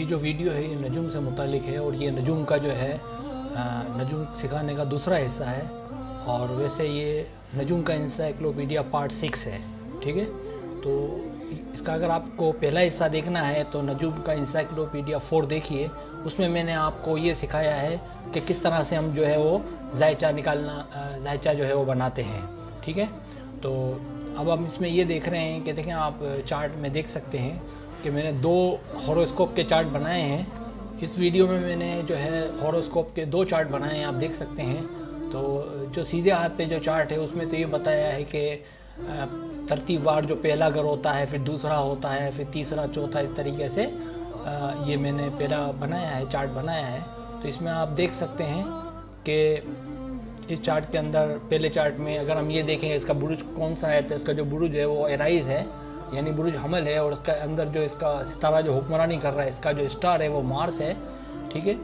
یہ جو ویڈیو ہے یہ نجوم سے متعلق ہے، اور یہ نجوم کا جو ہے نجوم سکھانے کا دوسرا حصہ ہے، اور ویسے یہ نجوم کا انسائکلوپیڈیا پارٹ 6 ہے، ٹھیک ہے۔ تو اس کا اگر آپ کو پہلا حصہ دیکھنا ہے تو نجوم کا انسائکلوپیڈیا 4 دیکھیے، اس میں نے آپ کو یہ سکھایا ہے کہ کس طرح سے ہم جو ہے وہ ذائچہ جو ہے وہ بناتے ہیں، ٹھیک ہے۔ تو اب ہم اس میں یہ دیکھ رہے ہیں کہ دیکھیں آپ چارٹ میں دیکھ سکتے ہیں کہ میں نے 2 ہوروسکوپ کے چارٹ بنائے ہیں۔ اس ویڈیو میں نے جو ہے ہوروسکوپ کے 2 چارٹ بنائے ہیں، آپ دیکھ سکتے ہیں۔ تو جو سیدھے ہاتھ پہ جو چارٹ ہے اس میں تو یہ بتایا ہے کہ ترتیب وار جو پہلا گھر ہوتا ہے، پھر دوسرا ہوتا ہے، پھر تیسرا، چوتھا، اس طریقے سے یہ میں نے پہلا بنایا ہے، چارٹ بنایا ہے۔ تو اس میں آپ دیکھ سکتے ہیں کہ اس چارٹ کے اندر پہلے چارٹ میں اگر ہم یہ دیکھیں اس کا برج کون سا ہے، تو اس کا جو برج ہے وہ ایرائز ہے، یعنی برج حمل ہے، اور اس کا اندر جو اس کا ستارہ جو حکمرانی کر رہا ہے، اس کا جو اسٹار ہے وہ مارس ہے، ٹھیک ہے۔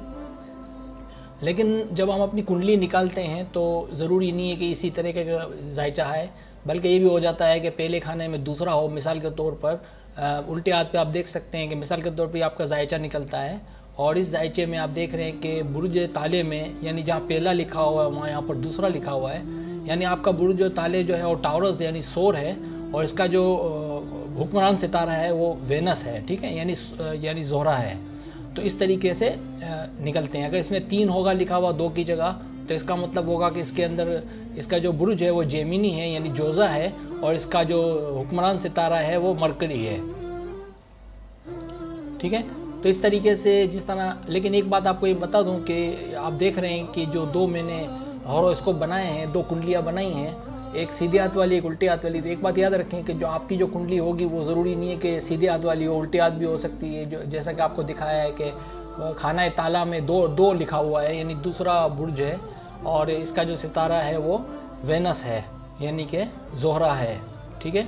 لیکن جب ہم اپنی کنڈلی نکالتے ہیں تو ضروری نہیں ہے کہ اسی طریقے کا ذائچہ ہے، بلکہ یہ بھی ہو جاتا ہے کہ پہلے کھانے میں دوسرا ہو۔ مثال کے طور پر الٹے ہاتھ پہ آپ دیکھ سکتے ہیں کہ مثال کے طور پہ آپ کا ذائچہ نکلتا ہے، اور اس ذائچے میں آپ دیکھ رہے ہیں کہ برج تالے میں، یعنی جہاں پہلا لکھا ہوا ہے وہاں یہاں پر دوسرا لکھا ہوا ہے، یعنی آپ کا برج تالے جو ہے وہ ٹاورس یعنی سور ہے، اور اس کا جو حکمران ستارہ ہے وہ وینس ہے، ٹھیک ہے، یعنی زہرہ ہے۔ تو اس طریقے سے نکلتے ہیں۔ اگر اس میں 3 ہوگا لکھا ہوا 2 کی جگہ، تو اس کا مطلب ہوگا کہ اس کے اندر اس کا جو برج ہے وہ جیمینی ہے، یعنی جوزا ہے، اور اس کا جو حکمران ستارہ ہے وہ مرکری ہے، ٹھیک ہے۔ تو اس طریقے سے جس طرح، لیکن ایک بات آپ کو یہ بتا دوں کہ آپ دیکھ رہے ہیں کہ جو 2 میں نے ہوروسکوپ بنائے ہیں، 2 کنڈلیاں بنائی ہیں، ایک سیدھے ہاتھ والی، ایک الٹے ہاتھ والی۔ تو ایک بات یاد رکھیں کہ جو آپ کی جو کنڈلی ہوگی وہ ضروری نہیں ہے کہ سیدھے ہاتھ والی ہو، الٹے ہاتھ بھی ہو سکتی ہے، جیسا کہ آپ کو دکھایا ہے کہ خانہ تالا میں 2 لکھا ہوا ہے، یعنی دوسرا برج ہے، اور اس کا جو ستارہ ہے وہ وینس ہے، یعنی کہ زہرہ ہے، ٹھیک ہے۔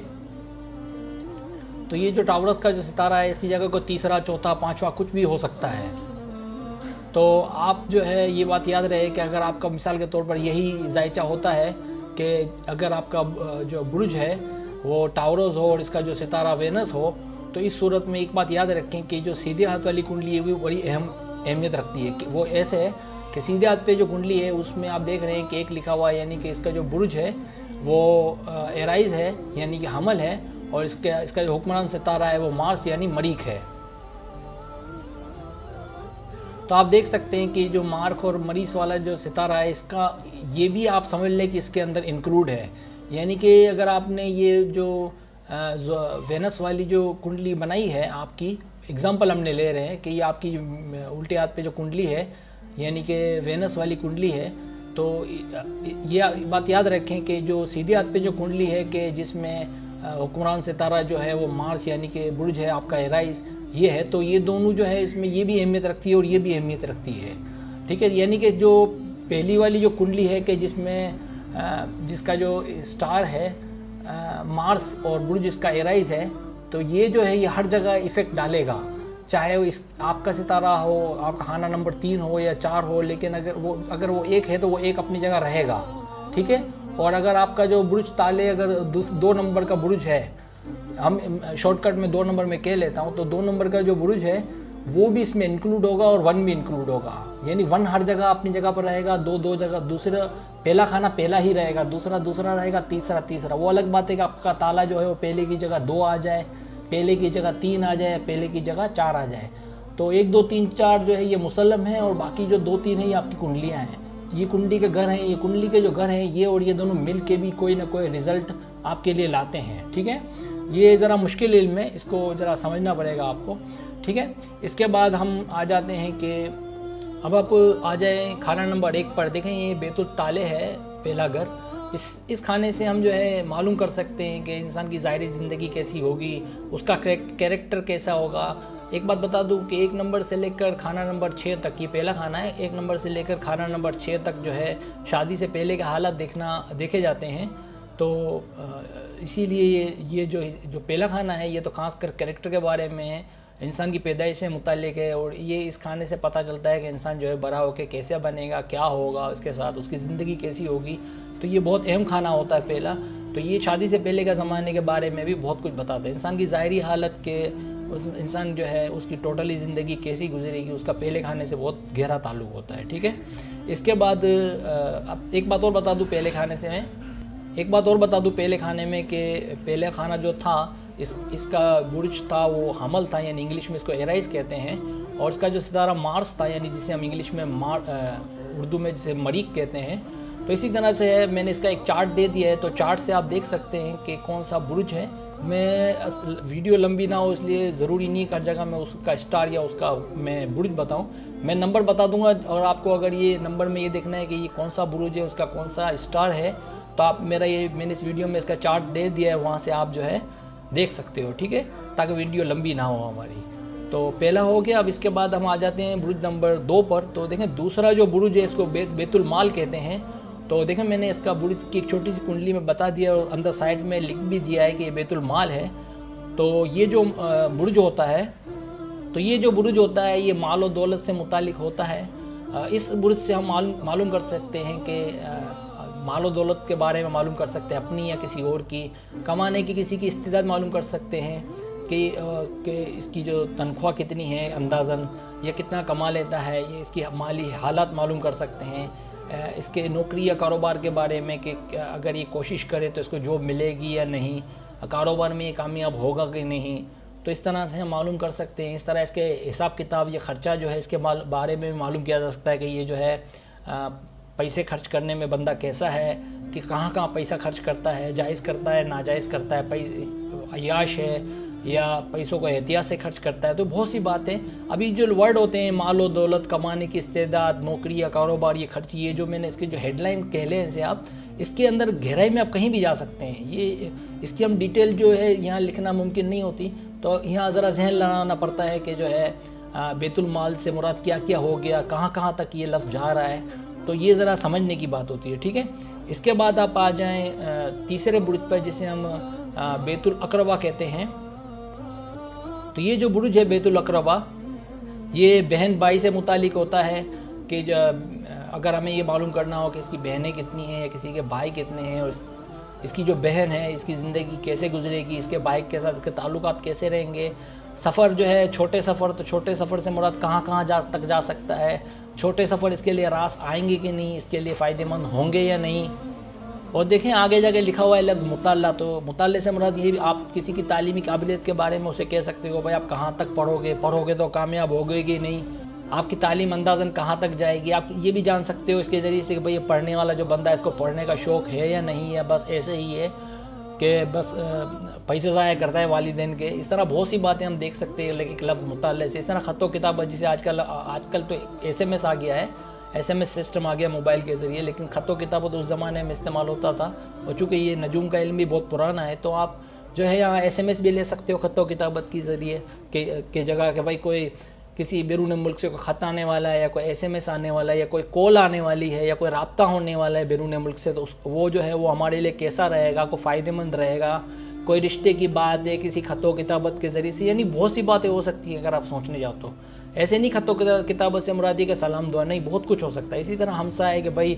تو یہ جو ٹاورس کا جو ستارہ ہے اس کی جگہ کو تیسرا، چوتھا، پانچواں کچھ بھی ہو سکتا ہے۔ تو آپ جو ہے یہ بات یاد رہے کہ اگر آپ کا مثال کے طور پر یہی ذائچہ ہوتا ہے کہ اگر آپ کا جو برج ہے وہ ٹاورس ہو اور اس کا جو ستارہ وینس ہو، تو اس صورت میں ایک بات یاد رکھیں کہ جو سیدھے ہاتھ والی کنڈلی ہے وہ بڑی اہمیت رکھتی ہے، کہ وہ ایسے ہے کہ سیدھے ہاتھ پہ جو کنڈلی ہے اس میں آپ دیکھ رہے ہیں کہ 1 لکھا ہوا ہے، یعنی کہ اس کا جو برج ہے وہ ایرائز ہے، یعنی کہ حمل ہے، اور اس کا جو حکمران ستارہ ہے وہ مارس یعنی مریخ ہے۔ تو آپ دیکھ سکتے ہیں کہ جو مارک اور مریخ والا جو ستارہ ہے اس کا یہ بھی آپ سمجھ لیں کہ اس کے اندر انکلوڈ ہے، یعنی کہ اگر آپ نے یہ جو وینس والی جو کنڈلی بنائی ہے، آپ کی اگزامپل ہم نے لے رہے ہیں کہ یہ آپ کی الٹے ہاتھ پہ جو کنڈلی ہے یعنی کہ وینس والی کنڈلی ہے، تو یہ بات یاد رکھیں کہ جو سیدھے ہاتھ پہ جو کنڈلی ہے کہ جس میں حکمران ستارہ جو ہے وہ مارس یعنی کہ برج ہے آپ کا ایرائز، یہ ہے، تو یہ دونوں جو ہے اس میں یہ بھی اہمیت رکھتی ہے اور یہ بھی اہمیت رکھتی ہے، ٹھیک ہے۔ یعنی کہ جو پہلی والی جو کنڈلی ہے کہ جس کا جو اسٹار ہے مارس اور برج اس کا ایرائز ہے، تو یہ جو ہے یہ ہر جگہ ایفیکٹ ڈالے گا، چاہے وہ آپ کا ستارہ ہو، آپ کا خانہ نمبر 3 ہو یا 4 ہو، لیکن اگر وہ 1 ہے تو وہ 1 اپنی جگہ رہے گا، ٹھیک ہے۔ اور اگر آپ کا جو برج تالے اگر 2 نمبر کا برج ہے، ہم شارٹ کٹ میں 2 نمبر میں کہہ لیتا ہوں، تو 2 نمبر کا جو برج ہے وہ بھی اس میں انکلوڈ ہوگا اور 1 بھی انکلوڈ ہوگا، یعنی 1 ہر جگہ اپنی جگہ پر رہے گا، 2 جگہ، دوسرا پہلا خانہ پہلا ہی رہے گا، دوسرا رہے گا، تیسرا۔ وہ الگ بات ہے کہ آپ کا تالا جو ہے وہ پہلے کی جگہ 2 آ جائے، پہلے کی جگہ 3 آ جائے، پہلے کی جگہ 4 آ جائے، تو 1 2 3 4 جو ہے یہ مسلم ہے، اور باقی جو 2 3 ہیں یہ آپ کی کنڈلیاں ہیں، یہ کنڈلی کے گھر ہیں، یہ کنڈلی کے جو گھر ہیں یہ، اور یہ دونوں مل کے بھی کوئی نہ کوئی رزلٹ آپ کے لیے لاتے ہیں، ٹھیک ہے۔ یہ ذرا مشکل علم ہے، اس کو ذرا سمجھنا پڑے گا آپ کو، ٹھیک ہے۔ اس کے بعد ہم آ جاتے ہیں کہ اب آپ آ جائیں خانہ نمبر 1 پر۔ دیکھیں یہ بیت الطالع ہے پہلا گھر، اس کھانے سے ہم جو ہے معلوم کر سکتے ہیں کہ انسان کی ظاہری زندگی کیسی ہوگی، اس کا کیریکٹر کیسا ہوگا۔ ایک بات بتا دوں کہ 1 نمبر سے لے کر خانہ نمبر 6 تک، یہ پہلا خانہ ہے، 1 نمبر سے لے کر خانہ نمبر 6 تک جو ہے شادی سے پہلے کے حالات دیکھے جاتے ہیں، تو اسی لیے یہ جو پہلا خانہ ہے یہ تو خاص کر کیریکٹر کے بارے میں ہے، انسان کی پیدائش سے متعلق ہے، اور یہ اس کھانے سے پتہ چلتا ہے کہ انسان جو ہے بڑا ہو کے کیسے بنے گا، کیا ہوگا اس کے ساتھ، اس کی زندگی کیسی ہوگی، تو یہ بہت اہم کھانا ہوتا ہے پہلا۔ تو یہ شادی سے پہلے کے زمانے کے بارے میں بھی بہت کچھ بتاتا ہے، انسان کی ظاہری حالت کے اس انسان جو ہے اس کی ٹوٹلی زندگی کیسی گزرے گی اس کا پہلے کھانے سے بہت گہرا تعلق ہوتا ہے، ٹھیک ہے۔ اس کے بعد اب ایک بات اور بتا دوں پہلے کھانے سے، پہلے کھانے میں کہ پہلے کھانا جو تھا اس کا برج تھا وہ حمل تھا، یعنی انگلش میں اس کو ایرائز کہتے ہیں، اور اس کا جو ستارہ مارس تھا، یعنی جسے ہم انگلش میں اردو میں جسے مریخ کہتے ہیں۔ تو اسی طرح سے ہے، میں نے اس کا ایک چارٹ دے دیا ہے، تو چارٹ سے آپ دیکھ سکتے ہیں کہ کون سا برج ہے۔ میں ویڈیو لمبی نہ ہو اس لیے ضروری نہیں کہ ہر جگہ میں اس کا اسٹار یا اس کا میں برج بتاؤں، میں نمبر بتا دوں گا، اور آپ کو اگر یہ نمبر میں یہ دیکھنا ہے کہ یہ کون سا برج ہے، اس کا کون سا اسٹار ہے، تو آپ میں نے اس ویڈیو میں اس کا چارٹ دے دیا ہے، وہاں سے آپ جو ہے دیکھ سکتے ہو، ٹھیک ہے، تاکہ ویڈیو لمبی نہ ہو ہماری۔ تو پہلا ہو گیا، اب اس کے بعد ہم آ جاتے ہیں برج نمبر 2 پر۔ تو دیکھیں دوسرا جو برج ہے اس کو بیت المال کہتے ہیں۔ تو دیکھیں میں نے اس کا برج کی ایک چھوٹی سی کنڈلی میں بتا دیا، اور اندر سائڈ میں لکھ بھی دیا ہے کہ یہ بیت المال ہے۔ تو یہ جو برج ہوتا ہے یہ مال و دولت سے متعلق ہوتا ہے۔ اس برج سے ہم معلوم کر سکتے ہیں کہ مال و دولت کے بارے میں معلوم کر سکتے ہیں، اپنی یا کسی اور کی، کمانے کی کسی کی استعداد معلوم کر سکتے ہیں کہ اس کی جو تنخواہ کتنی ہے اندازاً، یا کتنا کما لیتا ہے، یہ اس کی مالی حالات معلوم کر سکتے ہیں، اس کے نوکری یا کاروبار کے بارے میں کہ اگر یہ کوشش کرے تو اس کو جاب ملے گی یا نہیں، کاروبار میں یہ کامیاب ہوگا کہ نہیں، تو اس طرح سے ہم معلوم کر سکتے ہیں۔ اس طرح اس کے حساب کتاب، یہ خرچہ جو ہے اس کے بارے میں معلوم کیا جا سکتا ہے کہ یہ جو ہے پیسے خرچ کرنے میں بندہ کیسا ہے، کہ کہاں کہاں پیسہ خرچ کرتا ہے، جائز کرتا ہے ناجائز کرتا ہے، عیاش ہے یا پیسوں کو احتیاط سے خرچ کرتا ہے۔ تو بہت سی باتیں، ابھی جو ورڈ ہوتے ہیں مال و دولت، کمانے کی استعداد، نوکری یا کاروبار، یہ خرچ، یہ جو میں نے اس کے جو ہیڈ لائن کہہ لیں اسے آپ، اس کے اندر گہرائی میں آپ کہیں بھی جا سکتے ہیں، یہ اس کی ہم ڈیٹیل جو ہے یہاں لکھنا ممکن نہیں ہوتی، تو یہاں ذرا ذہن لگانا پڑتا ہے کہ جو ہے بیت المال سے مراد کیا کیا ہو گیا، کہاں کہاں تک یہ لفظ جا رہا ہے، تو یہ ذرا سمجھنے کی بات ہوتی ہے، ٹھیک ہے۔ اس کے بعد آپ آ جائیں تیسرے برج پر، جسے ہم بیت الاقربہ کہتے ہیں۔ تو یہ جو برج ہے بیت الاقربہ، یہ بہن بھائی سے متعلق ہوتا ہے، کہ اگر ہمیں یہ معلوم کرنا ہو کہ اس کی بہنیں کتنی ہیں یا کسی کے بھائی کتنے ہیں، اور اس کی جو بہن ہے اس کی زندگی کیسے گزرے گی، اس کے بھائی کے ساتھ اس کے تعلقات کیسے رہیں گے، سفر جو ہے چھوٹے سفر، تو چھوٹے سفر سے مراد کہاں کہاں تک جا سکتا ہے، چھوٹے سفر اس کے لیے راس آئیں گے کہ نہیں، اس کے لیے فائدہ مند ہوں گے یا نہیں۔ اور دیکھیں آگے جا کے لکھا ہوا ہے لفظ مطالعہ، تو مطالعے سے مراد یہ بھی آپ کسی کی تعلیمی قابلیت کے بارے میں اسے کہہ سکتے ہو، بھائی آپ کہاں تک پڑھو گے تو کامیاب ہوگے کہ نہیں، آپ کی تعلیم اندازاً کہاں تک جائے گی، آپ یہ بھی جان سکتے ہو اس کے ذریعے سے کہ بھئی یہ پڑھنے والا جو بندہ ہے اس کو پڑھنے کا شوق ہے یا نہیں ہے، بس ایسے ہی ہے کہ بس پیسے ضائع کرتا ہے والدین کے۔ اس طرح بہت سی باتیں ہم دیکھ سکتے ہیں ایک لفظ مطالعے سے۔ اس طرح خط و کتابت، جسے آج کل تو SMS آ گیا ہے، SMS سسٹم آ گیا موبائل کے ذریعے، لیکن خط و کتابت اس زمانے میں استعمال ہوتا تھا، اور چونکہ یہ نجوم کا علم بھی بہت پرانا ہے، تو آپ جو ہے یہاں SMS بھی لے سکتے ہو خط و کتابت کی ذریعے کہ جگہ کہ بھائی کوئی کسی بیرون ملک سے کوئی خط آنے والا ہے، یا کوئی SMS آنے والا ہے، یا کوئی کال آنے والی ہے، یا کوئی رابطہ ہونے والا ہے بیرون ملک سے، تو وہ جو ہے وہ ہمارے لیے کیسا رہے گا، کوئی فائدہ مند رہے گا، کوئی رشتے کی بات ہے کسی خط و کتابت کے ذریعے سے، یعنی بہت سی باتیں ہو سکتی ہیں اگر آپ سوچنے جاؤ تو۔ ایسے نہیں خط و کتابت سے مرادی کا سلام دعا، نہیں، بہت کچھ ہو سکتا ہے۔ اسی طرح ہمسائے، کہ بھائی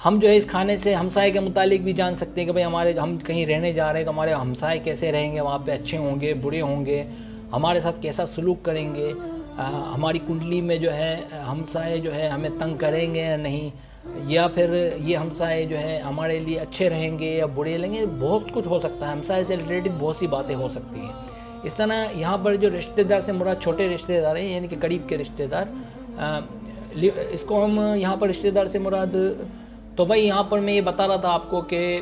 ہم جو ہے اس کھانے سے ہمسائے کے متعلق بھی جان سکتے ہیں کہ بھئی ہم کہیں رہنے جا رہے ہیں تو ہمارے ہمسائے کیسے رہیں گے، وہاں پہ اچھے ہوں گے، برے ہوں گے، ہمارے ساتھ کیسا سلوک کریں گے، ہماری کنڈلی میں جو ہے ہمسائے جو ہے ہمیں تنگ کریں گے یا نہیں، یا پھر یہ ہمسائے جو ہے ہمارے لیے اچھے رہیں گے یا برے لیں گے، بہت کچھ ہو سکتا ہے، ہمسائے سے ریلیٹڈ بہت سی باتیں ہو سکتی ہیں۔ اس طرح یہاں پر جو رشتہ دار سے مراد چھوٹے رشتہ دار ہیں، یعنی کہ قریب کے رشتہ دار، اس کو ہم یہاں پر رشتہ دار سے مراد، تو بھائی یہاں پر میں یہ بتا رہا تھا آپ کو کہ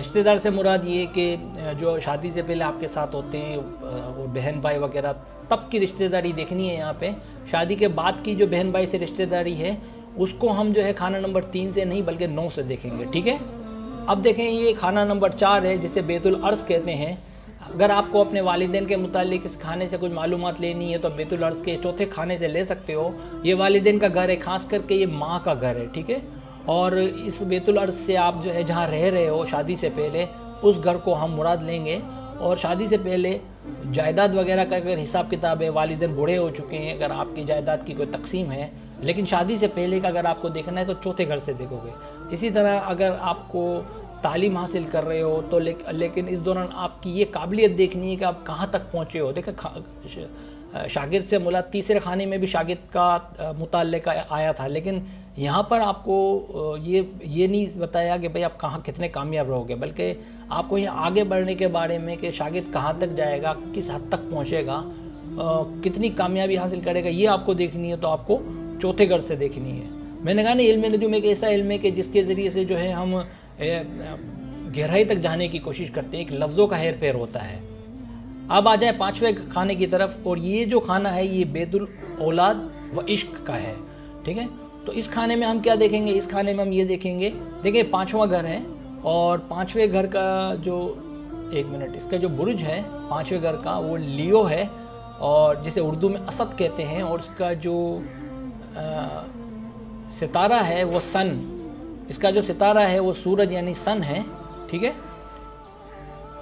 رشتہ دار سے مراد یہ کہ جو شادی سے پہلے آپ کے ساتھ ہوتے ہیں، وہ بہن بھائی وغیرہ، تب کی رشتہ داری دیکھنی ہے یہاں پہ۔ شادی کے بعد کی جو بہن بھائی سے رشتہ داری ہے اس کو ہم جو ہے کھانا نمبر 3 سے نہیں بلکہ 9 سے دیکھیں گے، ٹھیک ہے۔ اب دیکھیں یہ کھانا نمبر 4 ہے جسے بیت العرض کہتے ہیں۔ اگر آپ کو اپنے والدین کے متعلق اس کھانے سے کچھ معلومات لینی ہے تو بیت العرض کے چوتھے کھانے سے لے سکتے ہو۔ یہ والدین کا گھر ہے، خاص کر کے یہ ماں کا گھر ہے، ٹھیک ہے۔ اور اس بیت العرض سے آپ جو ہے جہاں رہ رہے ہو شادی سے پہلے، اس گھر کو ہم مراد لیں گے۔ اور شادی سے پہلے جائیداد وغیرہ کا اگر حساب کتاب ہے، والدین بوڑھے ہو چکے ہیں، اگر آپ کی جائیداد کی کوئی تقسیم ہے، لیکن شادی سے پہلے کا اگر آپ کو دیکھنا ہے تو چوتھے گھر سے دیکھو گے۔ اسی طرح اگر آپ کو تعلیم حاصل کر رہے ہو تو لیکن اس دوران آپ کی یہ قابلیت دیکھنی ہے کہ آپ کہاں تک پہنچے ہو. دیکھیں شاگرد سے ملا تیسرے خانے میں بھی شاگرد کا متعلقہ آیا تھا، لیکن یہاں پر آپ کو یہ نہیں بتایا کہ بھئی آپ کہاں کتنے کامیاب رہو گے، بلکہ آپ کو یہاں آگے بڑھنے کے بارے میں کہ شاگرد کہاں تک جائے گا، کس حد تک پہنچے گا، کتنی کامیابی حاصل کرے گا، یہ آپ کو دیکھنی ہے. تو آپ کو چوتھے غرض سے دیکھنی ہے. میں نے کہا نا علم نجوم ایک ایسا علم ہے کہ جس کے ذریعے سے جو ہے ہم گہرائی تک جانے کی کوشش کرتے ہیں. ایک لفظوں کا ہیر پھیر ہوتا ہے. اب آ جائیں پانچویں کھانے کی طرف، اور یہ جو کھانا ہے یہ بیت الاولاد و عشق کا ہے. ٹھیک ہے، تو اس کھانے میں ہم کیا دیکھیں گے؟ اس کھانے میں ہم یہ دیکھیں گے، دیکھیں پانچواں گھر ہے، اور پانچویں گھر کا جو اس کا جو برج ہے پانچویں گھر کا وہ لیو ہے، اور جسے اردو میں اسد کہتے ہیں، اور اس کا جو ستارہ ہے وہ سن، اس کا جو ستارہ ہے وہ سورج یعنی سن ہے. ٹھیک ہے،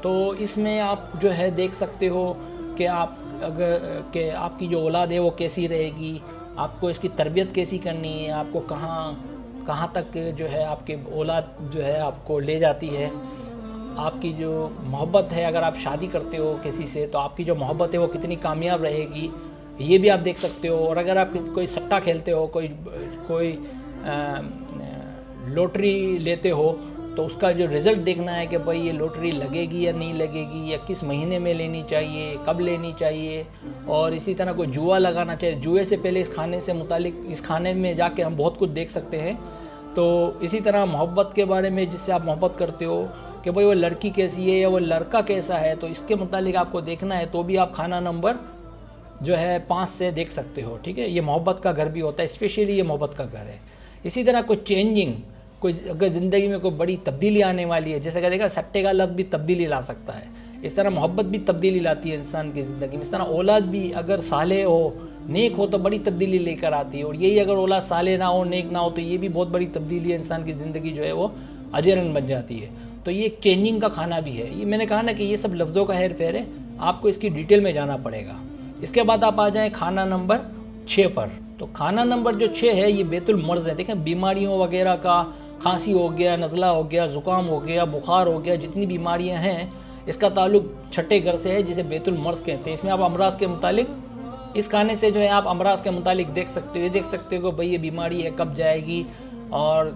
تو اس میں آپ جو ہے دیکھ سکتے ہو کہ آپ کی جو اولاد ہے وہ کیسی رہے گی، آپ کو اس کی تربیت کیسی کرنی ہے، آپ کو کہاں تک جو ہے آپ کے اولاد جو ہے آپ کو لے جاتی ہے. آپ کی جو محبت ہے، اگر آپ شادی کرتے ہو کسی سے تو آپ کی جو محبت ہے وہ کتنی کامیاب رہے گی، یہ بھی آپ دیکھ سکتے ہو. اور اگر آپ کوئی سٹہ کھیلتے ہو، کوئی لوٹری لیتے ہو، تو اس کا جو رزلٹ دیکھنا ہے کہ بھئی یہ لوٹری لگے گی یا نہیں لگے گی، یا کس مہینے میں لینی چاہیے، کب لینی چاہیے. اور اسی طرح کوئی جوا لگانا چاہیے. جوئے سے پہلے اس کھانے سے متعلق اس کھانے میں جا کے ہم بہت کچھ دیکھ سکتے ہیں. تو اسی طرح محبت کے بارے میں، جس سے آپ محبت کرتے ہو کہ بھئی وہ لڑکی کیسی ہے یا وہ لڑکا کیسا ہے، تو اس کے متعلق آپ کو دیکھنا ہے، تو بھی آپ کھانا نمبر جو ہے 5 سے دیکھ سکتے ہو. ٹھیک ہے، یہ محبت کا گھر بھی ہوتا ہے، اسپیشلی یہ محبت کا گھر ہے. اسی طرح کوئی اگر زندگی میں کوئی بڑی تبدیلی آنے والی ہے، جیسے کہ دیکھا سٹے کا لفظ بھی تبدیلی لا سکتا ہے، اس طرح محبت بھی تبدیلی لاتی ہے انسان کی زندگی میں. اس طرح اولاد بھی اگر صالح ہو، نیک ہو، تو بڑی تبدیلی لے کر آتی ہے. اور یہی اگر اولاد صالح نہ ہو، نیک نہ ہو، تو یہ بھی بہت بڑی تبدیلی ہے، انسان کی زندگی جو ہے وہ اجرن بن جاتی ہے. تو یہ ایک چینجنگ کا کھانا بھی ہے. یہ میں نے کہا نا کہ یہ سب لفظوں کا ہیر پھیر ہے، آپ کو اس کی ڈیٹیل میں جانا پڑے گا. اس کے بعد آپ آ جائیں کھانا نمبر 6 پر. تو کھانا نمبر جو 6 ہے یہ بیت المرض ہے. دیکھیں بیماریوں وغیرہ کا، کھانسی ہو گیا، نزلہ ہو گیا، زکام ہو گیا، بخار ہو گیا، جتنی بیماریاں ہیں اس کا تعلق چھٹے گھر سے ہے، جسے بیت المرض کہتے ہیں. اس میں آپ امراض کے متعلق، اس کھانے سے جو ہے آپ امراض کے متعلق دیکھ سکتے ہو. یہ دیکھ سکتے ہو کہ بھئی یہ بیماری ہے کب جائے گی، اور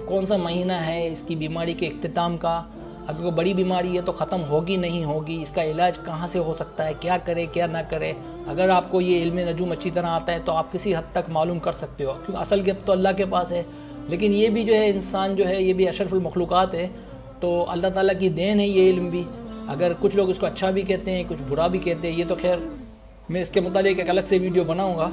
کون سا مہینہ ہے اس کی بیماری کے اختتام کا. اگر کوئی بڑی بیماری ہے تو ختم ہوگی نہیں ہوگی، اس کا علاج کہاں سے ہو سکتا ہے، کیا کرے کیا نہ کرے. اگر آپ کو یہ علم نجوم اچھی طرح آتا ہے تو آپ کسی حد تک معلوم کر سکتے ہو، کیونکہ اصل گپ تو اللہ کے پاس ہے. لیکن یہ بھی جو ہے انسان جو ہے یہ بھی اشرف المخلوقات ہے، تو اللہ تعالیٰ کی دین ہے یہ علم بھی. اگر کچھ لوگ اس کو اچھا بھی کہتے ہیں، کچھ برا بھی کہتے ہیں، یہ تو خیر میں اس کے متعلق ایک الگ سے ویڈیو بناؤں گا.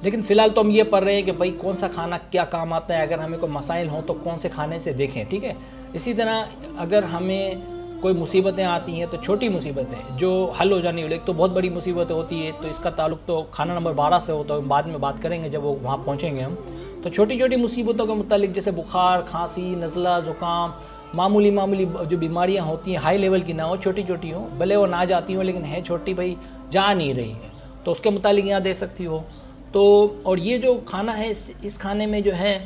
لیکن فی الحال تو ہم یہ پڑھ رہے ہیں کہ بھائی کون سا کھانا کیا کام آتا ہے، اگر ہمیں کوئی مسائل ہوں تو کون سے کھانے سے دیکھیں. ٹھیک ہے، اسی طرح اگر ہمیں کوئی مصیبتیں آتی ہیں تو چھوٹی مصیبتیں جو حل ہو جانی ہوئی، ایک تو بہت بڑی مصیبت ہوتی ہے، تو اس کا تعلق تو کھانا نمبر 12 سے ہوتا ہے، بعد میں بات کریں گے جب وہ وہاں پہنچیں گے ہم. تو چھوٹی چھوٹی مصیبتوں کے متعلق جیسے بخار، کھانسی، نزلہ، زکام، معمولی جو بیماریاں ہوتی ہیں، ہائی لیول کی نہ ہو، چھوٹی چھوٹی ہوں، بھلے وہ نہ جاتی ہوں لیکن ہیں چھوٹی، بھائی جا نہیں رہی ہے، تو اس کے متعلق یہاں دیکھ سکتی ہو. تو اور یہ جو کھانا ہے، اس کھانے میں جو ہے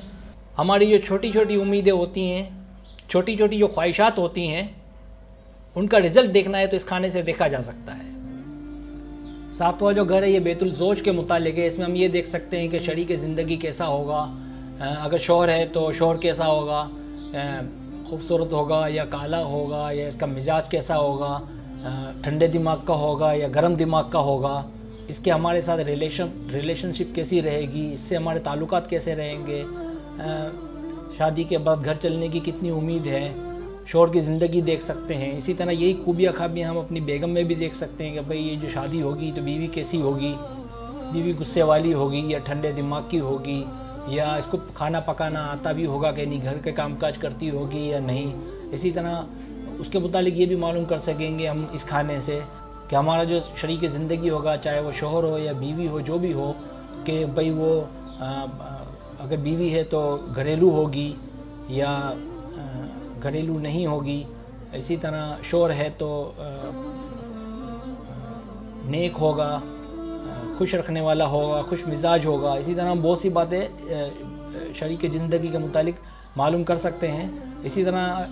ہماری جو چھوٹی چھوٹی امیدیں ہوتی ہیں، چھوٹی چھوٹی جو خواہشات ہوتی ہیں، ان کا رزلٹ دیکھنا ہے تو اس کھانے سے دیکھا جا سکتا ہے. 7واں جو گھر ہے یہ بیت الزوج کے متعلق ہے. اس میں ہم یہ دیکھ سکتے ہیں کہ شریک زندگی کیسا ہوگا، اگر شوہر ہے تو شوہر کیسا ہوگا، خوبصورت ہوگا یا کالا ہوگا، یا اس کا مزاج کیسا ہوگا، ٹھنڈے دماغ کا ہوگا یا گرم دماغ کا ہوگا، اس کے ہمارے ساتھ ریلیشن شپ کیسی رہے گی، اس سے ہمارے تعلقات کیسے رہیں گے، شادی کے بعد گھر چلنے کی کتنی امید ہے، شوہر کی زندگی دیکھ سکتے ہیں. اسی طرح یہی خوبیاں خابیاں ہم اپنی بیگم میں بھی دیکھ سکتے ہیں کہ بھئی یہ جو شادی ہوگی تو بیوی کیسی ہوگی، بیوی غصے والی ہوگی یا ٹھنڈے دماغ کی ہوگی، یا اس کو کھانا پکانا آتا بھی ہوگا کہ نہیں، گھر کے کام کاج کرتی ہوگی یا نہیں. اسی طرح اس کے متعلق یہ بھی معلوم کر سکیں گے ہم اس کھانے سے کہ ہمارا جو شریک زندگی ہوگا، چاہے وہ شوہر ہو یا بیوی ہو، جو بھی ہو، کہ بھئی وہ اگر بیوی ہے تو گھریلو ہوگی یا گھریلو نہیں ہوگی. اسی طرح شوہر ہے تو نیک ہوگا، خوش رکھنے والا ہوگا، خوش مزاج ہوگا. اسی طرح ہم بہت سی باتیں شریک زندگی کے متعلق معلوم کر سکتے ہیں. اسی طرح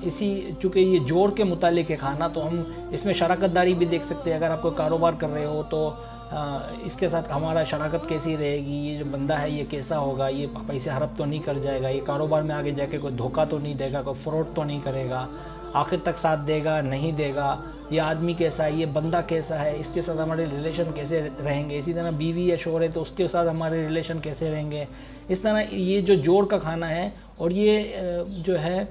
چونکہ یہ جوڑ کے متعلق ہے کھانا، تو ہم اس میں شراکت داری بھی دیکھ سکتے ہیں. اگر آپ کوئی کاروبار کر رہے ہو تو اس کے ساتھ ہمارا شراکت کیسی رہے گی، یہ جو بندہ ہے یہ کیسا ہوگا، یہ پیسے ہڑپ تو نہیں کر جائے گا، یہ کاروبار میں آگے جا کے کوئی دھوکہ تو نہیں دے گا، کوئی فراڈ تو نہیں کرے گا، آخر تک ساتھ دے گا نہیں دے گا، یہ آدمی کیسا ہے، یہ بندہ کیسا ہے، اس کے ساتھ ہمارے ریلیشن کیسے رہیں گے. اسی طرح بیوی یا شوہر ہے تو اس کے ساتھ ہمارے ریلیشن کیسے رہیں گے. اس طرح یہ جو جوڑ کا کھانا ہے، اور یہ جو ہے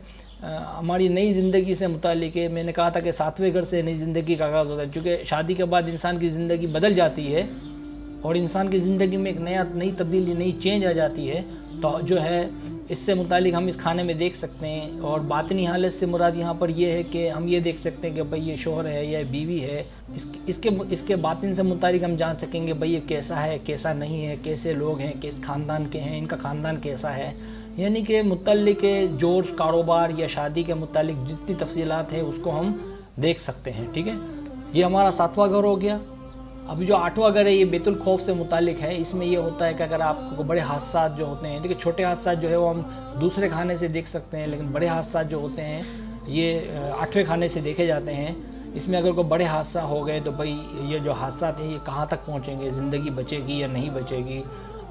ہماری نئی زندگی سے متعلق ہے. میں نے کہا تھا کہ 7ویں گھر سے نئی زندگی کا آغاز ہوتا ہے، چونکہ شادی کے بعد انسان کی زندگی بدل جاتی ہے اور انسان کی زندگی میں ایک نئی تبدیلی، نئی چینج آ جاتی ہے. تو جو ہے اس سے متعلق ہم اس کھانے میں دیکھ سکتے ہیں. اور باطنی حالت سے مراد یہاں پر یہ ہے کہ ہم یہ دیکھ سکتے ہیں کہ بھئی یہ شوہر ہے یا بیوی ہے، اس کے باطن سے متعلق ہم جان سکیں گے بھئی یہ کیسا ہے، کیسا نہیں ہے، کیسے لوگ ہیں، کس خاندان کے ہیں، ان کا خاندان کیسا ہے. یعنی کہ متعلق جوڑ کاروبار یا شادی کے متعلق جتنی تفصیلات ہیں اس کو ہم دیکھ سکتے ہیں. ٹھیک ہے، یہ ہمارا 7واں گھر ہو گیا. اب جو 8واں گھر ہے یہ بیت الخوف سے متعلق ہے. اس میں یہ ہوتا ہے کہ اگر آپ کو بڑے حادثات جو ہوتے ہیں، دیکھیں چھوٹے حادثات جو ہے وہ ہم دوسرے کھانے سے دیکھ سکتے ہیں، لیکن بڑے حادثات جو ہوتے ہیں یہ 8ویں کھانے سے دیکھے جاتے ہیں. اس میں اگر کوئی بڑے حادثہ ہو گئے تو بھئی یہ جو حادثات ہیں یہ کہاں تک پہنچیں گے، زندگی بچے گی یا نہیں بچے گی،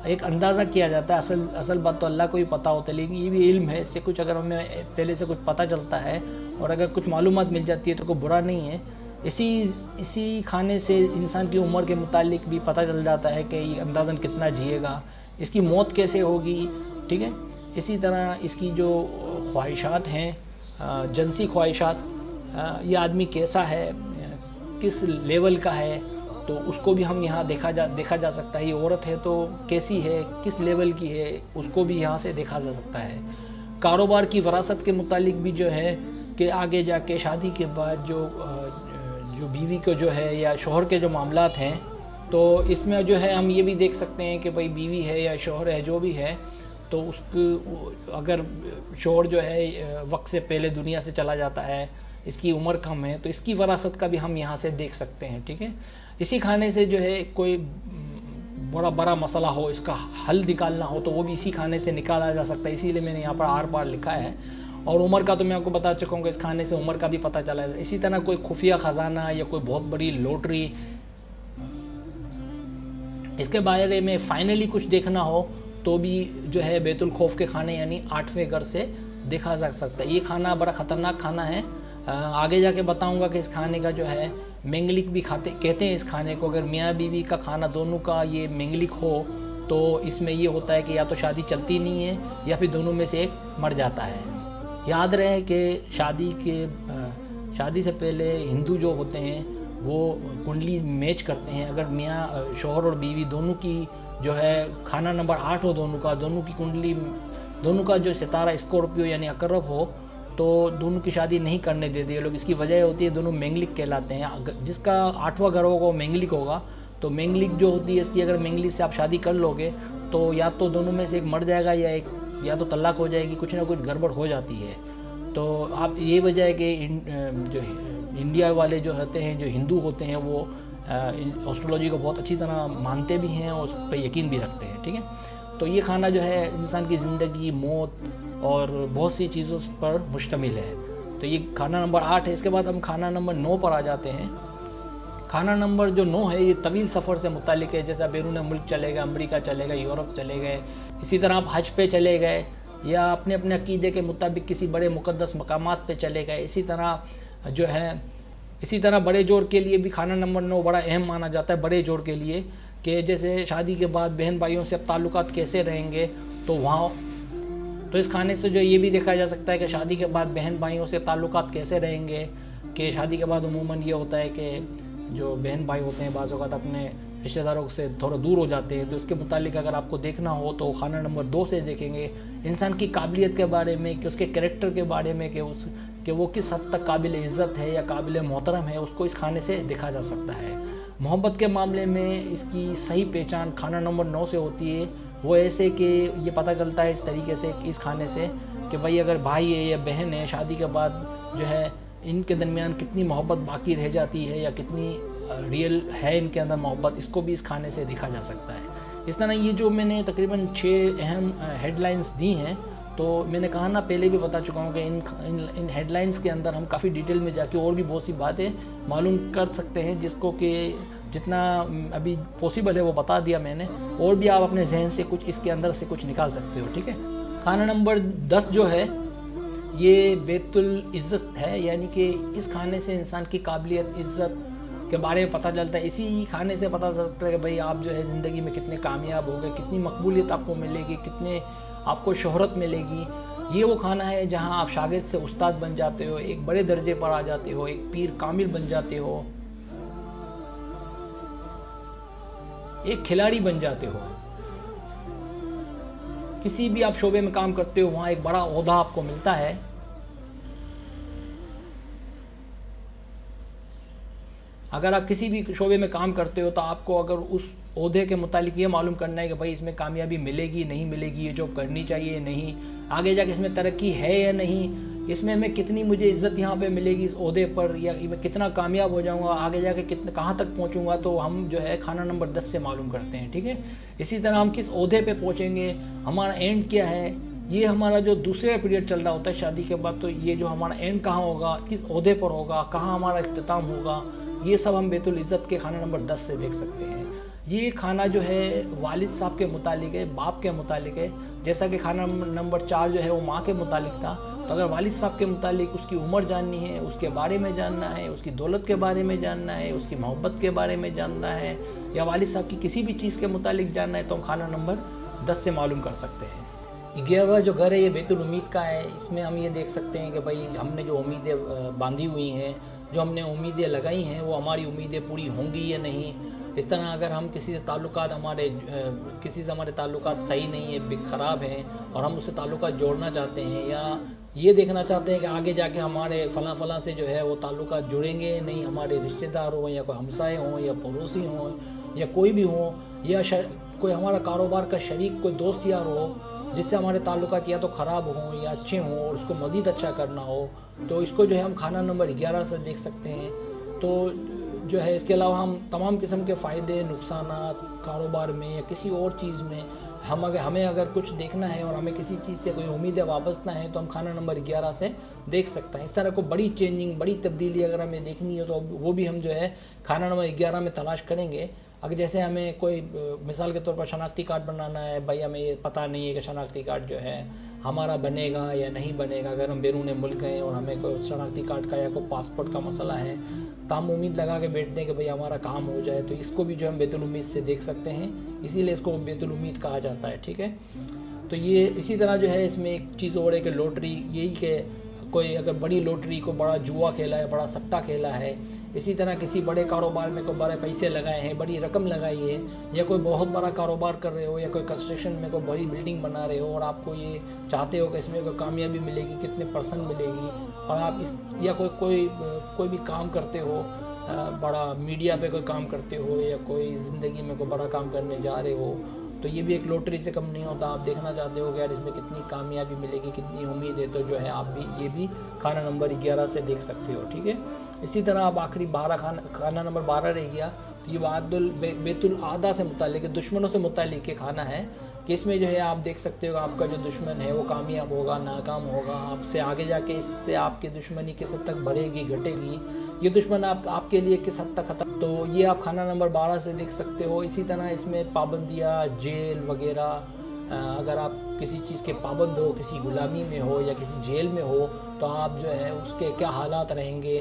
ایک اندازہ کیا جاتا ہے. اصل بات تو اللہ کو ہی پتہ ہوتا ہے، لیکن یہ بھی علم ہے. اس سے کچھ اگر ہمیں پہلے سے کچھ پتہ چلتا ہے اور اگر کچھ معلومات مل جاتی ہے تو کوئی برا نہیں ہے. اسی کھانے سے انسان کی عمر کے متعلق بھی پتہ چل جاتا ہے کہ یہ اندازاً کتنا جیے گا، اس کی موت کیسے ہوگی. ٹھیک ہے، اسی طرح اس کی جو خواہشات ہیں، جنسی خواہشات، یہ آدمی کیسا ہے، کس لیول کا ہے، تو اس کو بھی ہم یہاں دیکھا جا سکتا ہے. یہ عورت ہے تو کیسی ہے، کس لیول کی ہے، اس کو بھی یہاں سے دیکھا جا سکتا ہے. کاروبار کی وراثت کے متعلق بھی جو ہے کہ آگے جا کے شادی کے بعد جو بیوی کو جو ہے یا شوہر کے جو معاملات ہیں، تو اس میں جو ہے ہم یہ بھی دیکھ سکتے ہیں کہ بھئی بیوی ہے یا شوہر ہے جو بھی ہے، تو اس کو اگر شوہر جو ہے وقت سے پہلے دنیا سے چلا جاتا ہے، اس کی عمر کم ہے، تو اس کی وراثت کا بھی ہم یہاں سے دیکھ سکتے ہیں. ٹھیک ہے، اسی کھانے سے جو ہے کوئی بڑا مسئلہ ہو، اس کا حل نکالنا ہو تو وہ بھی اسی کھانے سے نکالا جا سکتا ہے. اسی لیے میں نے یہاں پر آر پار لکھا ہے. اور عمر کا تو میں آپ کو بتا چکا ہوں کہ اس کھانے سے عمر کا بھی پتہ چلا ہے. اسی طرح کوئی خفیہ خزانہ یا کوئی بہت بڑی لوٹری، اس کے بارے میں فائنلی کچھ دیکھنا ہو تو بھی جو ہے بیت الخوف کے کھانے یعنی 8ویں گھر سے دیکھا جا سکتا ہے. یہ کھانا بڑا خطرناک کھانا ہے. آگے جا کے بتاؤں گا کہ اس کھانے کا جو ہے منگلک بھی کہتے ہیں اس کھانے کو. اگر میاں بیوی کا کھانا دونوں کا یہ منگلک ہو تو اس میں یہ ہوتا ہے کہ یا تو شادی چلتی نہیں ہے یا پھر دونوں میں سے ایک مر جاتا ہے. یاد رہے کہ شادی سے پہلے ہندو جو ہوتے ہیں وہ کنڈلی میچ کرتے ہیں. اگر میاں شوہر اور بیوی دونوں کی جو ہے کھانا نمبر 8 ہو دونوں کی کنڈلی، دونوں کا جو ستارہ اسکورپیو یعنی عقرب ہو، تو دونوں کی شادی نہیں کرنے دیتے یہ لوگ. اس کی وجہ ہوتی ہے دونوں مینگلک کہلاتے ہیں. جس کا 8واں گھر ہوگا وہ مینگلک ہوگا. تو مینگلک جو ہوتی ہے اس کی اگر مینگلک سے آپ شادی کر لو گے تو یا تو دونوں میں سے ایک مر جائے گا یا تو طلاق ہو جائے گی، کچھ نہ کچھ گڑبڑ ہو جاتی ہے. تو آپ یہ وجہ ہے کہ جو انڈیا والے جو ہوتے ہیں، جو ہندو ہوتے ہیں، وہ ایسٹرولوجی کو بہت اچھی طرح مانتے بھی ہیں اور اس پہ یقین بھی رکھتے ہیں. ٹھیک ہے، تو یہ کھانا جو ہے انسان کی زندگی، موت اور بہت سی چیزوں پر مشتمل ہے. تو یہ کھانا نمبر 8 ہے. اس کے بعد ہم کھانا نمبر 9 پر آ جاتے ہیں. کھانا نمبر جو 9 ہے یہ طویل سفر سے متعلق ہے. جیسا بیرون ملک چلے گئے، امریکہ چلے گئے، یورپ چلے گئے، اسی طرح آپ حج پہ چلے گئے یا اپنے عقیدے کے مطابق کسی بڑے مقدس مقامات پہ چلے گئے. اسی طرح بڑے جوڑ کے لیے بھی کھانا نمبر 9 بڑا اہم مانا جاتا ہے. بڑے جوڑ کے لیے کہ جیسے شادی کے بعد بہن بھائیوں سے اب تعلقات کیسے رہیں گے، تو اس کھانے سے جو یہ بھی دیکھا جا سکتا ہے کہ شادی کے بعد بہن بھائیوں سے تعلقات کیسے رہیں گے. کہ شادی کے بعد عموماً یہ ہوتا ہے کہ جو بہن بھائی ہوتے ہیں بعض اوقات اپنے رشتہ داروں سے تھوڑا دور ہو جاتے ہیں. تو اس کے متعلق اگر آپ کو دیکھنا ہو تو کھانا نمبر 2 سے دیکھیں گے. انسان کی قابلیت کے بارے میں، کہ اس کے کریکٹر کے بارے میں، کہ وہ کس حد تک قابل عزت ہے یا قابل محترم ہے، اس کو اس کھانے سے دیکھا جا سکتا ہے. محبت کے معاملے میں اس کی صحیح پہچان کھانا نمبر 9 سے ہوتی ہے. وہ ایسے کہ یہ پتہ چلتا ہے اس طریقے سے اس کھانے سے کہ بھائی اگر بھائی ہے یا بہن ہے، شادی کے بعد جو ہے ان کے درمیان کتنی محبت باقی رہ جاتی ہے یا کتنی ریئل ہے ان کے اندر محبت، اس کو بھی اس کھانے سے دیکھا جا سکتا ہے. اس طرح یہ جو میں نے تقریباً 6 اہم ہیڈ لائنز دی ہیں، تو میں نے کہا نا پہلے بھی بتا چکا ہوں کہ ان ہیڈ لائنز کے اندر ہم کافی ڈیٹیل میں جا کے اور بھی بہت سی باتیں معلوم کر سکتے ہیں، جس کو کہ جتنا ابھی پاسبل ہے وہ بتا دیا میں نے، اور بھی آپ اپنے ذہن سے کچھ اس کے اندر سے کچھ نکال سکتے ہو، ٹھیک ہے۔ کھانا نمبر 10 جو ہے یہ بیت العزت ہے، یعنی کہ اس کھانے سے انسان کی قابلیت، عزت کے بارے میں پتہ چلتا ہے۔ اسی کھانے سے پتہ چلتا ہے کہ بھئی آپ جو ہے زندگی میں کتنے کامیاب ہو گئے، کتنی مقبولیت آپ کو ملے گی، کتنے آپ کو شہرت ملے گی۔ یہ وہ کھانا ہے جہاں آپ شاگرد سے استاد بن جاتے ہو، ایک بڑے درجے پر آ جاتے ہو، ایک پیر کامل بن جاتے ہو، ایک کھلاڑی بن جاتے ہو۔ کسی بھی آپ شعبے میں کام کرتے ہو وہاں ایک بڑا عہدہ آپ کو ملتا ہے۔ اگر آپ کسی بھی شعبے میں کام کرتے ہو تو آپ کو اگر اس عہدے کے متعلق یہ معلوم کرنا ہے کہ بھائی اس میں کامیابی ملے گی نہیں ملے گی، یہ جاب کرنی چاہیے نہیں، آگے جا کے اس میں ترقی ہے یا نہیں، اس میں کتنی مجھے عزت یہاں پہ ملے گی اس عہدے پر، یا میں کتنا کامیاب ہو جاؤں گا، آگے جا کے کہاں تک پہنچوں گا، تو ہم جو ہے کھانا نمبر 10 سے معلوم کرتے ہیں، ٹھیک ہے۔ اسی طرح ہم کس عہدے پہ پہنچیں گے، ہمارا اینڈ کیا ہے، یہ ہمارا جو دوسرا پیریڈ چل رہا ہوتا ہے شادی کے بعد، تو یہ جو ہمارا اینڈ کہاں ہوگا، کس عہدے پر ہوگا، کہاں ہمارا اختتام ہوگا، یہ سب ہم بیت العزت کے کھانا نمبر 10 سے دیکھ سکتے ہیں۔ یہ کھانا جو ہے والد صاحب کے متعلق ہے، باپ کے متعلق ہے، جیسا کہ کھانا نمبر 4 جو ہے وہ ماں کے متعلق تھا، تو اگر والد صاحب کے متعلق اس کی عمر جاننی ہے، اس کے بارے میں جاننا ہے، اس کی دولت کے بارے میں جاننا ہے، اس کی محبت کے بارے میں جاننا ہے، یا والد صاحب کی کسی بھی چیز کے متعلق جاننا ہے، تو ہم کھانا نمبر 10 سے معلوم کر سکتے ہیں۔ 11واں جو گھر ہے یہ بیت الامید کا ہے۔ اس میں ہم یہ دیکھ سکتے ہیں کہ بھائی ہم نے جو امیدیں باندھی ہوئی ہیں، جو ہم نے امیدیں لگائی ہیں، وہ ہماری امیدیں پوری ہوں گی یا نہیں۔ اس طرح اگر ہم کسی سے تعلقات ہمارے تعلقات صحیح نہیں ہیں، خراب ہیں، اور ہم اس سے تعلقات جوڑنا چاہتے ہیں، یا یہ دیکھنا چاہتے ہیں کہ آگے جا کے ہمارے فلاں سے جو ہے وہ تعلقات جڑیں گے نہیں، ہمارے رشتہ دار ہوں، یا کوئی ہمسائے ہوں، یا پڑوسی ہوں، یا کوئی بھی ہوں، یا کوئی ہمارا کاروبار کا شریک، کوئی دوست یار ہو، جس سے ہمارے تعلقات یا تو خراب ہوں یا اچھے ہوں، اور اس کو مزید اچھا کرنا ہو، تو اس کو جو ہے ہم کھانا نمبر 11 سے دیکھ سکتے ہیں۔ تو جو ہے اس کے علاوہ ہم تمام قسم کے فائدے، نقصانات کاروبار میں یا کسی اور چیز میں ہمیں اگر کچھ دیکھنا ہے اور ہمیں کسی چیز سے کوئی امیدیں وابستہ ہیں، تو ہم کھانا نمبر 11 سے دیکھ سکتے ہیں۔ اس طرح کو بڑی چینجنگ، بڑی تبدیلی اگر ہمیں دیکھنی ہے تو وہ بھی ہم جو ہے کھانا نمبر 11 میں تلاش کریں گے۔ اگر جیسے ہمیں کوئی مثال کے طور پر شناختی کارڈ بنانا ہے، بھائی ہمیں یہ پتہ نہیں ہے کہ شناختی کارڈ جو ہے ہمارا بنے گا یا نہیں بنے گا، اگر ہم بیرون ملک گئے اور ہمیں کوئی شناختی کارڈ کا یا کوئی پاسپورٹ کا مسئلہ ہے، تو ہم امید لگا کے بیٹھتے ہیں کہ بھئی ہمارا کام ہو جائے، تو اس کو بھی جو ہم بیت الامید سے دیکھ سکتے ہیں، اسی لیے اس کو بیت الامید کہا جاتا ہے، ٹھیک ہے۔ تو یہ اسی طرح جو ہے اس میں ایک چیز اور ہے کہ لوٹری، یہی کہ کوئی اگر بڑی لوٹری کو بڑا جوا کھیلا ہے، بڑا سٹا کھیلا ہے، اسی طرح کسی بڑے کاروبار میں کوئی بڑے پیسے لگائے ہیں، بڑی رقم لگائی ہے، یا کوئی بہت بڑا کاروبار کر رہے ہو، یا کوئی کنسٹرکشن میں کوئی بڑی بلڈنگ بنا رہے ہو، اور آپ کو یہ چاہتے ہو کہ اس میں کوئی کامیابی ملے گی، کتنے پرسنٹ ملے گی، اور آپ یا کوئی بھی کام کرتے ہو، بڑا میڈیا پہ کوئی کام کرتے ہو، یا کوئی زندگی میں کوئی بڑا کام کرنے جا رہے ہو، تو یہ بھی ایک لوٹری سے کم نہیں ہوتا۔ آپ دیکھنا چاہتے ہو کہ یار اس میں کتنی کامیابی ملے گی، کتنی امید ہے، تو جو ہے آپ بھی یہ بھی کھانا نمبر 11 سے دیکھ سکتے ہو، ٹھیک ہے۔ اسی طرح آپ آخری کھانا نمبر 12 رہ گیا، تو یہ بیت العادہ سے متعلق ہے، دشمنوں سے متعلق یہ کھانا ہے، کہ اس میں جو ہے آپ دیکھ سکتے ہو کہ آپ کا جو دشمن ہے وہ کامیاب ہوگا، ناکام ہوگا، آپ سے آگے جا کے اس سے آپ کی دشمنی کس حد تک بڑھے گی، گھٹے گی، یہ دشمن آپ کے لیے کس حد تک ختم، تو یہ آپ کھانا نمبر 12 سے دیکھ سکتے ہو۔ اسی طرح اس میں پابندیاں، جیل وغیرہ، اگر آپ کسی چیز کے پابند ہو، کسی غلامی میں ہو یا کسی جیل میں ہو، تو آپ جو ہے اس کے کیا حالات رہیں گے،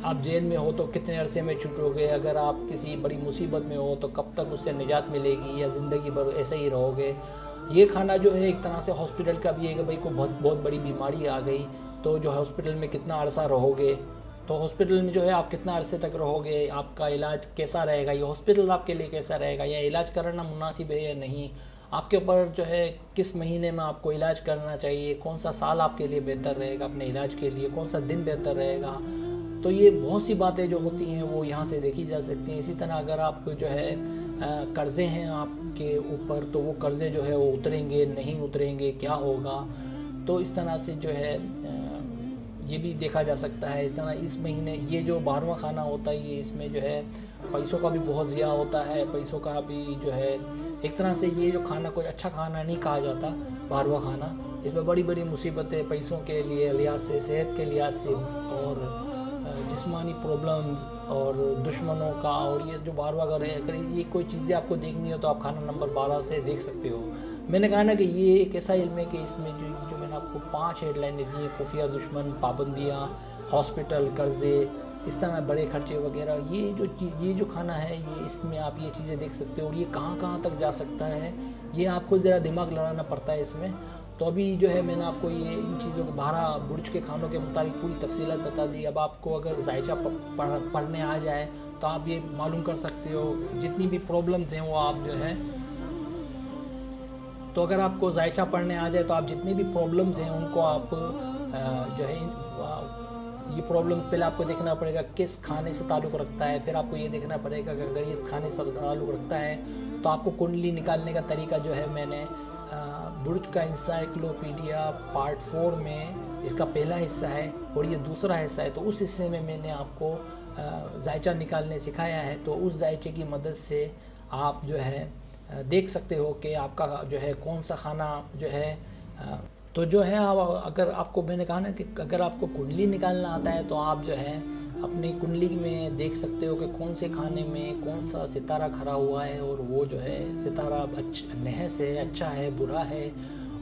آپ جیل میں ہو تو کتنے عرصے میں چھوٹو گے، اگر آپ کسی بڑی مصیبت میں ہو تو کب تک اس سے نجات ملے گی، یا زندگی بھر ایسے ہی رہو گے۔ یہ کھانا جو ہے ایک طرح سے ہاسپٹل کا بھی ہے کہ بھائی کو بہت بڑی بیماری آ گئی تو جو ہاسپٹل میں کتنا عرصہ رہو گے، تو ہاسپٹل میں جو ہے آپ کتنا عرصے تک رہو گے، آپ کا علاج کیسا رہے گا، یہ ہاسپٹل آپ کے لیے کیسا رہے گا، یا علاج کرنا مناسب ہے یا نہیں، آپ کے اوپر جو ہے کس مہینے میں آپ کو علاج کرنا چاہیے، کون سا سال آپ کے لیے بہتر رہے گا اپنے علاج کے لیے، کون سا دن بہتر رہے گا، تو یہ بہت سی باتیں جو ہوتی ہیں وہ یہاں سے دیکھی جا سکتی ہیں۔ اسی طرح اگر آپ جو ہے قرضے ہیں آپ کے اوپر، تو وہ قرضے جو ہے وہ اتریں گے نہیں اتریں گے، کیا ہوگا، تو اس طرح سے جو ہے یہ بھی دیکھا جا سکتا ہے۔ اس طرح اس مہینے یہ جو 12واں کھانا ہوتا ہے، یہ اس میں جو ہے پیسوں کا بھی بہت ضیاع ہوتا ہے، پیسوں کا بھی جو ہے ایک طرح سے یہ جو کھانا کوئی اچھا کھانا نہیں کہا جاتا 12واں کھانا، اس میں بڑی بڑی مصیبتیں پیسوں کے لیے لحاظ سے، صحت کے لحاظ سے، اور جسمانی پرابلمز اور دشمنوں کا، اور یہ جو بار بار اگر یہ کوئی چیزیں آپ کو دیکھنی ہو تو آپ کھانا نمبر 12 سے دیکھ سکتے ہو۔ میں نے کہا نا کہ یہ ایک ایسا علم ہے کہ اس میں جو میں نے آپ کو 5 ہیڈ لائنیں دی ہیں، خفیہ دشمن، پابندیاں، ہاسپٹل، قرضے، اس طرح بڑے خرچے وغیرہ، یہ جو کھانا ہے، یہ اس میں آپ یہ چیزیں دیکھ سکتے ہو، اور یہ کہاں کہاں تک جا سکتا ہے، یہ آپ کو ذرا دماغ لڑانا پڑتا ہے اس میں۔ تو ابھی جو ہے میں نے آپ کو یہ ان چیزوں کے 12 برج کے کھانوں کے مطابق پوری تفصیلات بتا دی۔ اب آپ کو اگر ذائچہ پڑھنے آ جائے تو آپ یہ معلوم کر سکتے ہو جتنی بھی پرابلمز ہیں وہ آپ جو ہے، تو اگر آپ کو ذائچہ پڑھنے آ جائے تو آپ جتنی بھی پرابلمز ہیں ان کو آپ جو ہے یہ پرابلم پہلے آپ کو دیکھنا پڑے گا کس کھانے سے تعلق رکھتا ہے، پھر آپ کو یہ دیکھنا پڑے گا کہ اگر یہ اس کھانے سے تعلق رکھتا ہے تو آپ کو کنڈلی نکالنے کا طریقہ جو ہے میں نے برج کا انسائکلوپیڈیا پارٹ 4 میں اس کا پہلا حصہ ہے اور یہ دوسرا حصہ ہے، تو اس حصے میں نے آپ کو ذائچہ نکالنے سکھایا ہے۔ تو اس ذائچے کی مدد سے آپ جو ہے دیکھ سکتے ہو کہ آپ کا جو ہے کون سا کھانا جو ہے، تو جو ہے اگر آپ کو میں نے کہا نا کہ اگر آپ کو کنڈلی نکالنا آتا ہے تو آپ جو ہے اپنی کنڈلی میں دیکھ سکتے ہو کہ کون سے کھانے میں کون سا ستارہ کھڑا ہوا ہے، اور وہ جو ہے ستارہ نحس ہے، اچھا ہے، برا ہے،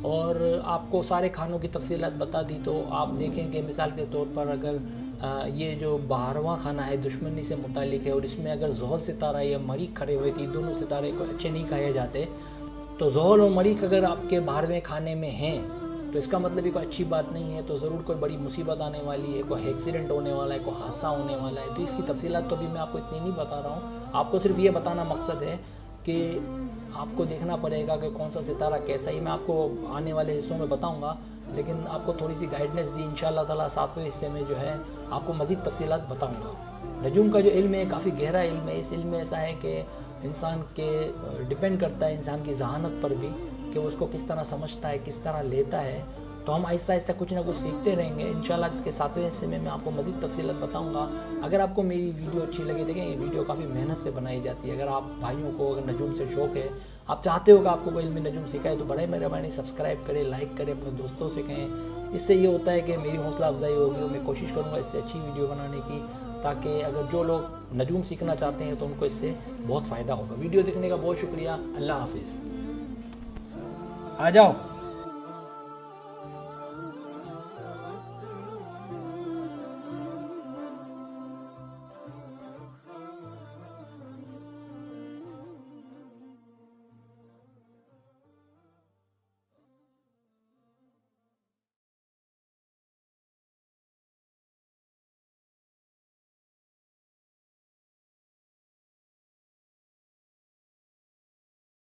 اور آپ کو سارے کھانوں کی تفصیلات بتا دی۔ تو آپ دیکھیں کہ مثال کے طور پر اگر یہ جو 12واں کھانا ہے دشمنی سے متعلق ہے، اور اس میں اگر زحل ستارہ یا مریخ کھڑے ہوئے تھے، دونوں ستارے کو اچھے نہیں کہے جاتے، تو زحل اور مریخ اگر آپ کے 12ویں کھانے میں ہیں تو اس کا مطلب یہ کوئی اچھی بات نہیں ہے، تو ضرور کوئی بڑی مصیبت آنے والی ہے، کوئی ایکسیڈنٹ ہونے والا ہے، کوئی حادثہ ہونے والا ہے۔ تو اس کی تفصیلات تو ابھی میں آپ کو اتنی نہیں بتا رہا ہوں، آپ کو صرف یہ بتانا مقصد ہے کہ آپ کو دیکھنا پڑے گا کہ کون سا ستارہ کیسا ہی، میں آپ کو آنے والے حصوں میں بتاؤں گا، لیکن آپ کو تھوڑی سی گائیڈنس دی، انشاءاللہ تعالیٰ 7ویں حصے میں جو ہے آپ کو مزید تفصیلات بتاؤں گا۔ نجوم کا جو علم ہے کافی گہرا علم ہے، اس علم میں ایسا ہے کہ انسان کے ڈیپینڈ کرتا ہے انسان کی ذہانت پر بھی کہ وہ اس کو کس طرح سمجھتا ہے، کس طرح لیتا ہے۔ تو ہم آہستہ آہستہ کچھ نہ کچھ سیکھتے رہیں گے انشاءاللہ۔ اس کے 7ویں حصے میں آپ کو مزید تفصیلات بتاؤں گا۔ اگر آپ کو میری ویڈیو اچھی لگے، دیکھیں یہ ویڈیو کافی محنت سے بنائی جاتی ہے، اگر آپ بھائیوں کو اگر نجوم سے شوق ہے، آپ چاہتے ہو کہ آپ کو کوئی علم نجوم سکھائے، تو بڑے مہربانی سبسکرائب کریں، لائک کریں، اپنے دوستوں سے کہیں۔ اس سے یہ ہوتا ہے کہ میری حوصلہ افزائی ہوگی، اور میں کوشش کروں گا اس سے اچھی ویڈیو بنانے کی، تاکہ اگر جو لوگ نجوم سیکھنا چاہتے ہیں تو ان کو اس سے بہت فائدہ ہوگا۔ ویڈیو دیکھنے کا بہت شکریہ، اللہ حافظ۔ آ جاؤ۔